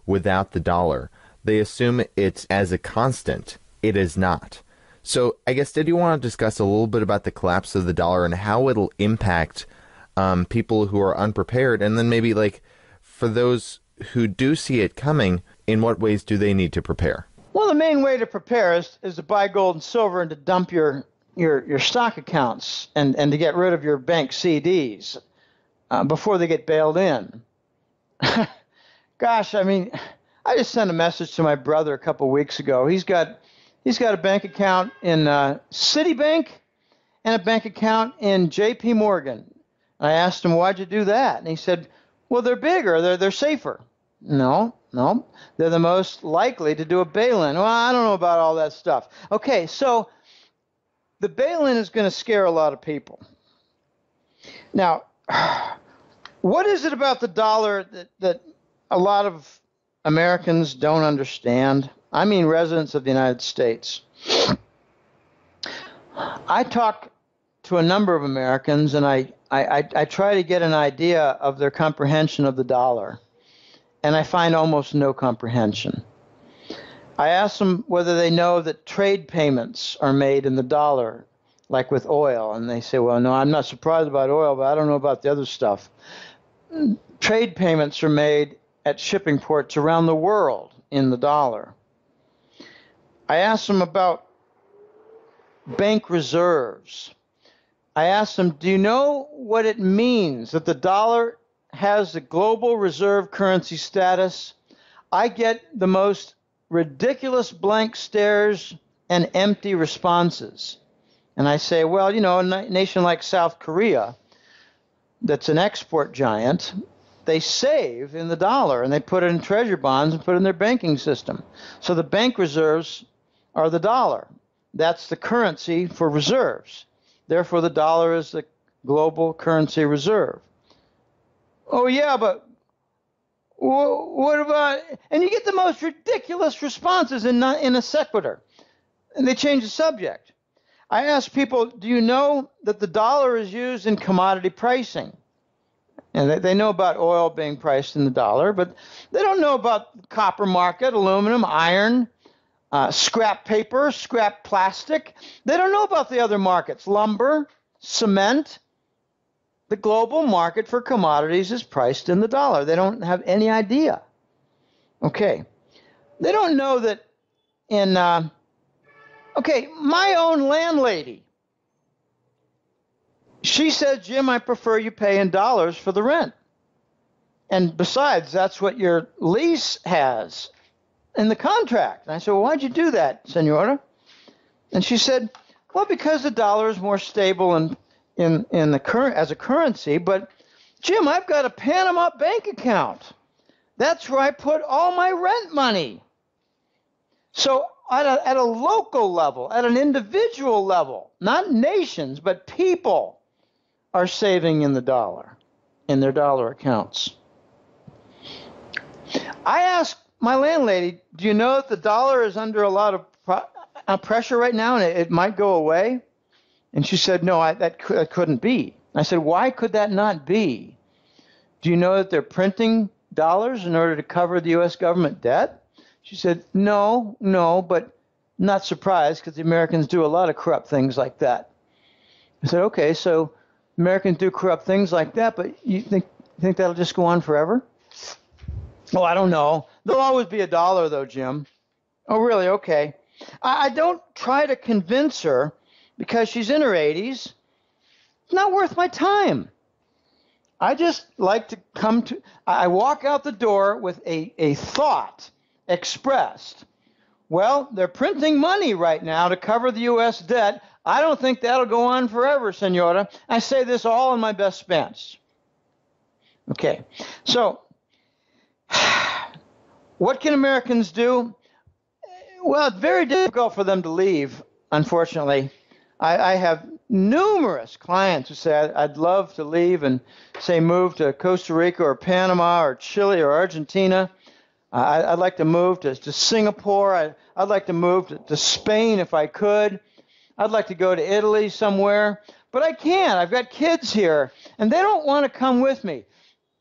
without the dollar. They assume it's as a constant. It is not. So I guess, did you want to discuss a little bit about the collapse of the dollar and how it'll impact people who are unprepared? And then maybe, like, for those who do see it coming, in what ways do they need to prepare? Well, the main way to prepare is to buy gold and silver and to dump your stock accounts and to get rid of your bank CDs before they get bailed in. Gosh, I mean, I just sent a message to my brother a couple weeks ago. He's got a bank account in Citibank and a bank account in J.P. Morgan. I asked him, why'd you do that? And he said, well, they're bigger. They're safer. No, they're the most likely to do a bail-in. Well, I don't know about all that stuff. Okay, so the bail-in is going to scare a lot of people. Now, what is it about the dollar that a lot of Americans don't understand? I mean residents of the United States. I talk to a number of Americans, and I try to get an idea of their comprehension of the dollar. And I find almost no comprehension. I ask them whether they know that trade payments are made in the dollar, like with oil. And they say, well, no, I'm not surprised about oil, but I don't know about the other stuff. Trade payments are made at shipping ports around the world in the dollar. I ask them about bank reserves. I ask them, do you know what it means that the dollar has the global reserve currency status? I get the most ridiculous blank stares and empty responses. And I say, well, you know, a nation like South Korea, that's an export giant, they save in the dollar and they put it in treasury bonds and put it in their banking system. So the bank reserves are the dollar. That's the currency for reserves. Therefore, the dollar is the global currency reserve. Oh, yeah, but what about... And you get the most ridiculous responses in a sequitur. And they change the subject. I ask people, do you know that the dollar is used in commodity pricing? And they know about oil being priced in the dollar, but they don't know about the copper market, aluminum, iron, scrap paper, scrap plastic. They don't know about the other markets, lumber, cement. The global market for commodities is priced in the dollar. They don't have any idea. Okay. They don't know that my own landlady, she said, Jim, I prefer you pay in dollars for the rent. And besides, that's what your lease has in the contract. And I said, well, why'd you do that, senora? And she said, well, because the dollar is more stable in the as a currency. But Jim, I've got a Panama bank account. That's where I put all my rent money. So at a local level, at an individual level, not nations, but people are saving in the dollar, in their dollar accounts. I asked my landlady, do you know that the dollar is under a lot of pressure right now and it might go away? And she said, no, that couldn't be. I said, why could that not be? Do you know that they're printing dollars in order to cover the U.S. government debt? She said, no, but not surprised because the Americans do a lot of corrupt things like that. I said, okay, so Americans do corrupt things like that, but you think that'll just go on forever? Oh, I don't know. There'll always be a dollar, though, Jim. Oh, really? Okay. I don't try to convince her because she's in her 80s. It's not worth my time. I just like to I walk out the door with a thought expressed. Well, they're printing money right now to cover the U.S. debt. I don't think that'll go on forever, senora. I say this all in my best Spanish. Okay, so what can Americans do? Well, it's very difficult for them to leave, unfortunately. I have numerous clients who say, I'd love to leave and, say, move to Costa Rica or Panama or Chile or Argentina. I'd like to move to Singapore. I'd like to move to Spain if I could. I'd like to go to Italy somewhere. But I can't. I've got kids here, and they don't want to come with me.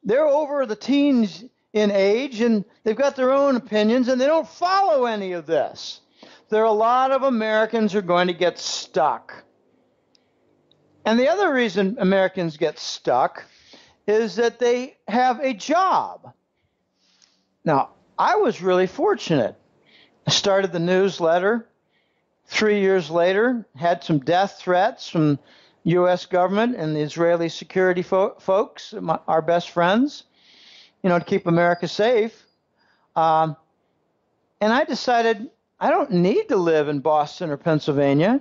They're over the teens in age, and they've got their own opinions, and they don't follow any of this. There are a lot of Americans who are going to get stuck. And the other reason Americans get stuck is that they have a job. Now, I was really fortunate. I started the newsletter. 3 years later, had some death threats from U.S. government and the Israeli security folks, our best friends, to keep America safe. And I decided I don't need to live in Boston or Pennsylvania.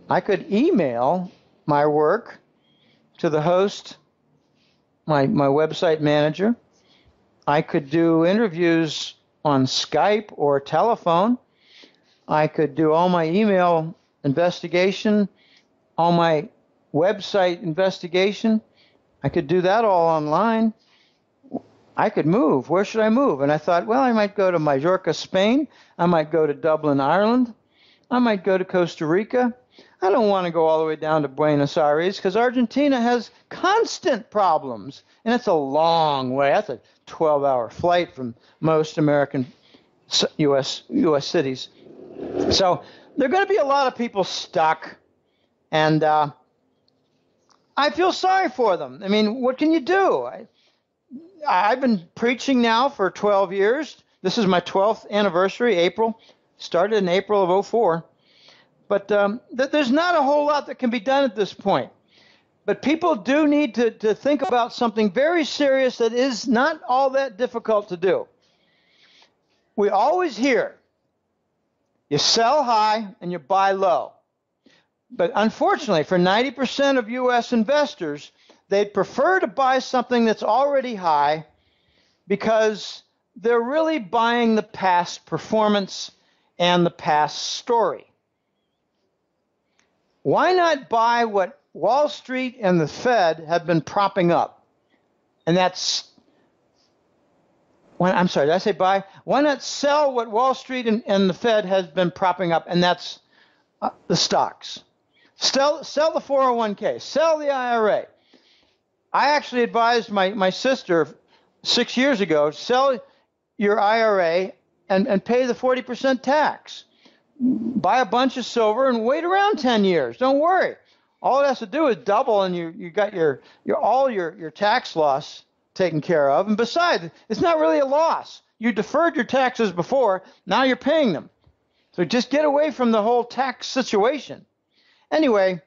I could email my work to the host, my website manager. I could do interviews on Skype or telephone. I could do all my email investigation, all my website investigation. I could do that all online. I could move. Where should I move? And I thought, well, I might go to Majorca, Spain. I might go to Dublin, Ireland. I might go to Costa Rica. I don't want to go all the way down to Buenos Aires because Argentina has constant problems. And it's a long way. That's a 12-hour flight from most American U.S. cities. So there are going to be a lot of people stuck. And I feel sorry for them. I mean, what can you do? I've been preaching now for 12 years. This is my 12th anniversary, April. Started in April of 2004. But there's not a whole lot that can be done at this point. But people do need to think about something very serious that is not all that difficult to do. We always hear, you sell high and you buy low. But unfortunately, for 90% of U.S. investors, they'd prefer to buy something that's already high because they're really buying the past performance and the past story. Why not buy what Wall Street and the Fed have been propping up? And that's, I'm sorry, did I say buy? Why not sell what Wall Street and the Fed has been propping up? And that's the stocks. Sell the 401k, sell the IRA. I actually advised my sister 6 years ago, sell your IRA and pay the 40% tax. Buy a bunch of silver and wait around 10 years. Don't worry. All it has to do is double and you got your tax loss taken care of. And besides, it's not really a loss. You deferred your taxes before, now you're paying them. So just get away from the whole tax situation. Anyway,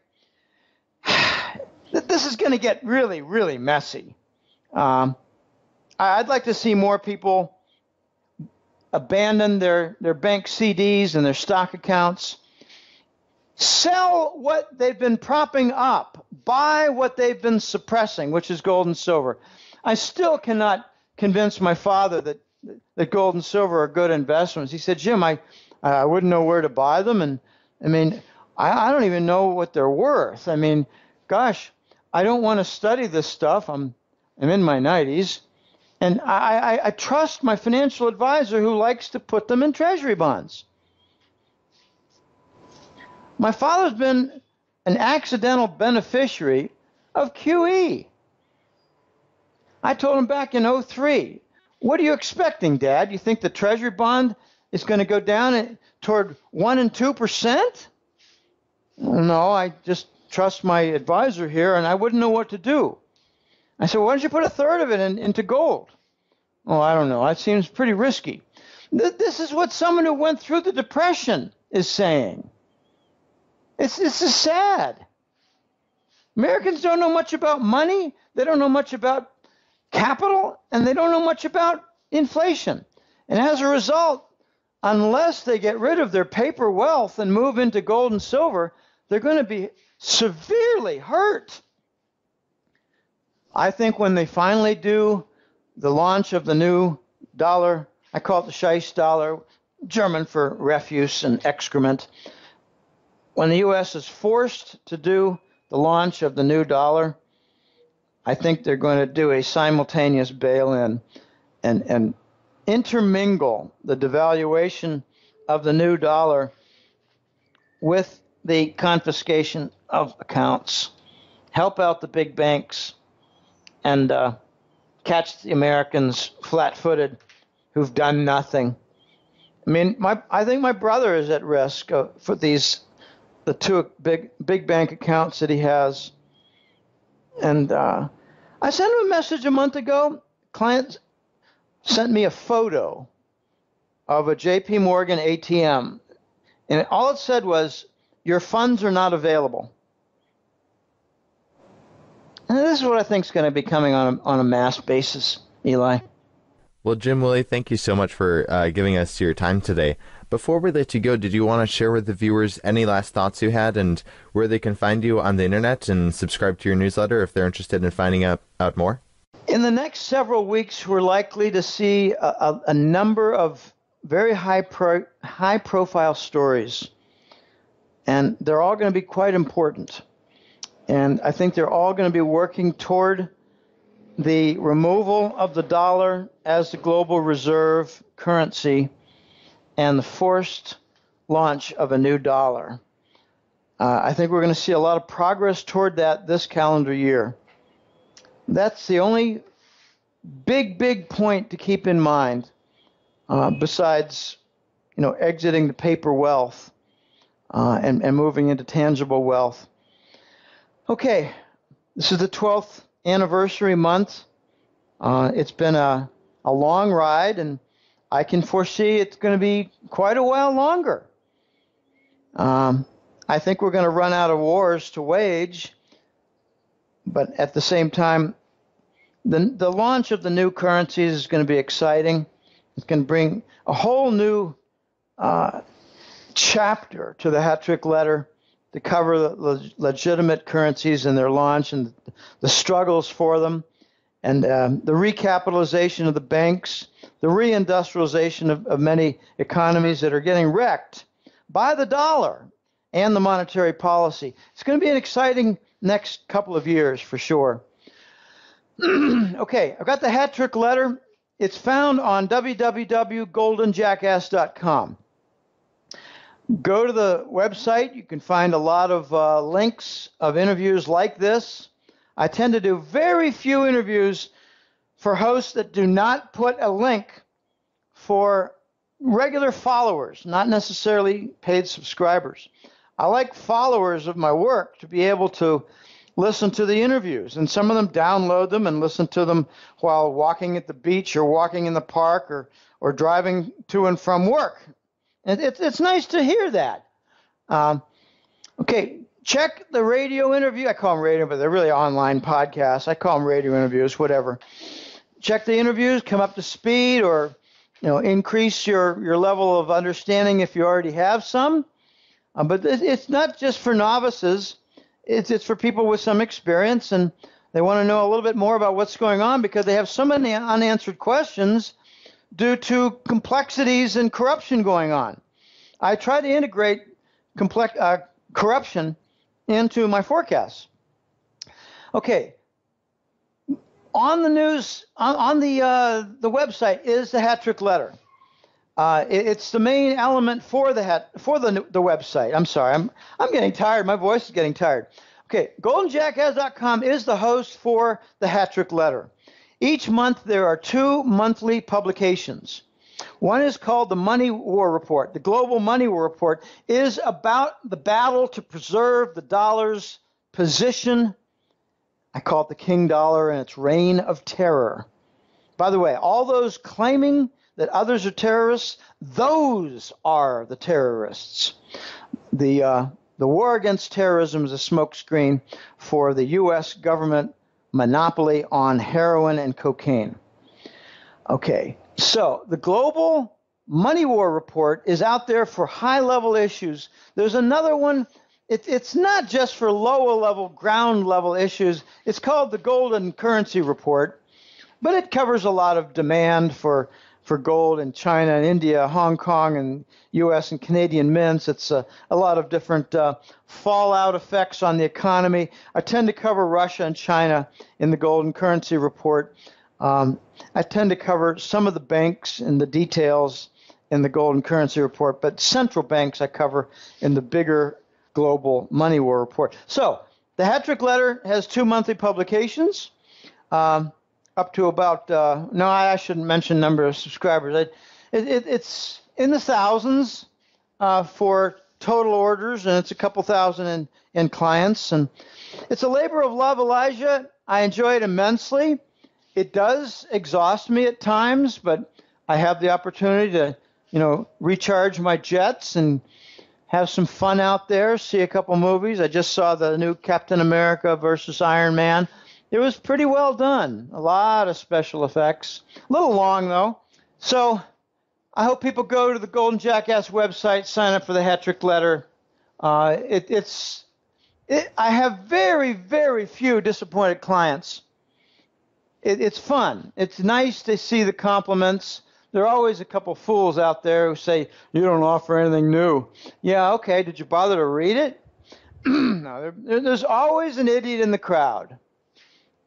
this is going to get really, really messy. I'd like to see more people abandon their bank CDs and their stock accounts. Sell what they've been propping up. Buy what they've been suppressing, which is gold and silver. I still cannot convince my father that gold and silver are good investments. He said, Jim, I wouldn't know where to buy them. And I mean, I don't even know what they're worth. I mean, gosh, I don't want to study this stuff. I'm in my 90s. And I trust my financial advisor who likes to put them in treasury bonds. My father's been an accidental beneficiary of QE. I told him back in 2003, what are you expecting, Dad? You think the treasury bond is going to go down toward 1% and 2%? No, I just trust my advisor here, and I wouldn't know what to do. I said, why don't you put a third of it into gold? Oh, I don't know. That seems pretty risky. This is what someone who went through the Depression is saying. This is sad. Americans don't know much about money. They don't know much about capital, and they don't know much about inflation. And as a result, unless they get rid of their paper wealth and move into gold and silver, they're going to be severely hurt. I think when they finally do the launch of the new dollar, I call it the Scheiss dollar, German for refuse and excrement. When the U.S. is forced to do the launch of the new dollar, I think they're going to do a simultaneous bail-in and intermingle the devaluation of the new dollar with the confiscation of accounts, help out the big banks, and catch the Americans flat-footed who've done nothing. I mean, I think my brother is at risk for the two big bank accounts that he has. And I sent him a message a month ago. Client sent me a photo of a JP Morgan ATM. And all it said was, your funds are not available. And this is what I think is going to be coming on a mass basis, Eli. Well, Jim, Willie, thank you so much for giving us your time today. Before we let you go, did you want to share with the viewers any last thoughts you had and where they can find you on the internet and subscribe to your newsletter if they're interested in finding out more? In the next several weeks, we're likely to see a number of very high-profile stories, and they're all going to be quite important. And I think they're all going to be working toward the removal of the dollar as the global reserve currency and the forced launch of a new dollar. I think we're going to see a lot of progress toward that this calendar year. That's the only big point to keep in mind, besides, exiting the paper wealth and moving into tangible wealth. Okay, this is the 12th anniversary month. It's been a long ride, and I can foresee it's going to be quite a while longer. I think we're going to run out of wars to wage, but at the same time, the launch of the new currencies is going to be exciting. It's going to bring a whole new chapter to the hat trick letter to cover the legitimate currencies and their launch and the struggles for them, and the recapitalization of the banks, the reindustrialization of many economies that are getting wrecked by the dollar and the monetary policy. It's going to be an exciting next couple of years for sure. Okay, I've got the hat trick letter. It's found on www.goldenjackass.com. Go to the website. You can find a lot of links of interviews like this. I tend to do very few interviews for hosts that do not put a link for regular followers, not necessarily paid subscribers. I like followers of my work to be able to listen to the interviews, and some of them download them and listen to them while walking at the beach or walking in the park or driving to and from work. It's nice to hear that. Okay, check the radio interview. I call them radio, but they're really online podcasts. I call them radio interviews, whatever. Check the interviews, come up to speed, or increase your level of understanding if you already have some. But it's not just for novices. It's for people with some experience, and they want to know a little bit more about what's going on because they have so many unanswered questions due to complexities and corruption going on. I try to integrate corruption into my forecasts. Okay. On the news, on the website is the hat trick letter. It's the main element for the website. I'm sorry, I'm getting tired. My voice is getting tired. Okay, goldenjackass.com is the host for the hat trick letter. Each month there are 2 monthly publications. One is called the Money War Report. The Global Money War Report is about the battle to preserve the dollar's position. I call it the King Dollar and its reign of terror. By the way, all those claiming that others are terrorists, those are the terrorists. The war against terrorism is a smokescreen for the U.S. government monopoly on heroin and cocaine. Okay, so the Global Money War Report is out there for high-level issues. There's another one. It's not just for lower-level, ground-level issues. It's called the Golden Currency Report, but it covers a lot of demand for gold in China and India, Hong Kong, and U.S. and Canadian mints. It's a lot of different fallout effects on the economy. I tend to cover Russia and China in the Golden Currency Report. I tend to cover some of the banks and the details in the Golden Currency Report, but central banks I cover in the bigger Global Money War Report. So the hat trick letter has 2 monthly publications. up to about, no, I shouldn't mention number of subscribers. It's in the thousands for total orders, and it's a couple thousand in clients. And it's a labor of love, Elijah. I enjoy it immensely. It does exhaust me at times, but I have the opportunity to, recharge my jets and have some fun out there, see a couple movies. I just saw the new Captain America versus Iron Man. It was pretty well done. A lot of special effects. A little long, though. So I hope people go to the Golden Jackass website, sign up for the Hat Trick Letter. I have very, very few disappointed clients. It's fun. It's nice to see the compliments. There are always a couple fools out there who say, you don't offer anything new. Yeah, okay. Did you bother to read it? No, there's always an idiot in the crowd.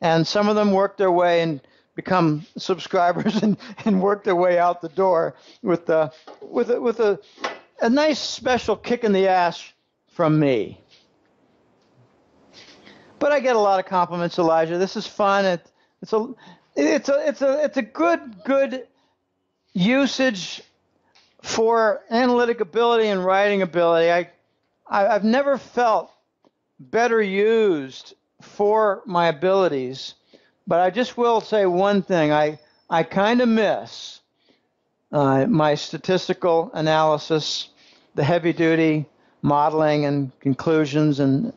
And some of them work their way and become subscribers and work their way out the door with a nice special kick in the ass from me. But I get a lot of compliments, Elijah. This is fun. It's a good usage for analytic ability and writing ability. I've never felt better used for my abilities, but I just will say one thing. I kind of miss my statistical analysis, the heavy-duty modeling and conclusions, and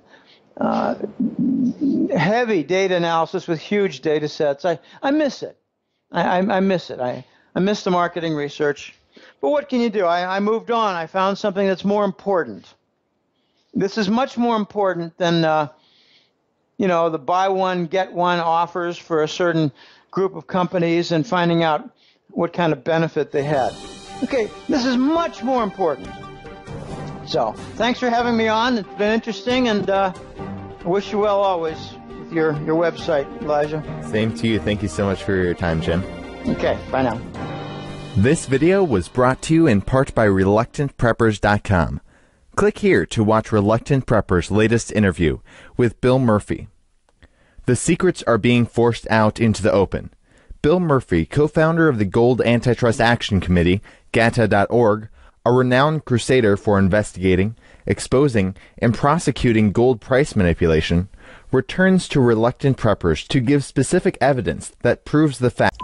heavy data analysis with huge data sets. I miss it. I miss it. I miss the marketing research. But what can you do? I moved on. I found something that's more important. This is much more important than the buy one, get one offers for a certain group of companies and finding out what kind of benefit they had. Okay, this is much more important. So, thanks for having me on. It's been interesting, and I wish you well always with your website, Elijah. Same to you. Thank you so much for your time, Jim. Okay, bye now. This video was brought to you in part by ReluctantPreppers.com. Click here to watch Reluctant Prepper's latest interview with Bill Murphy. The secrets are being forced out into the open. Bill Murphy, co-founder of the Gold Antitrust Action Committee, GATA.org, a renowned crusader for investigating, exposing, and prosecuting gold price manipulation, returns to Reluctant Preppers to give specific evidence that proves the fact.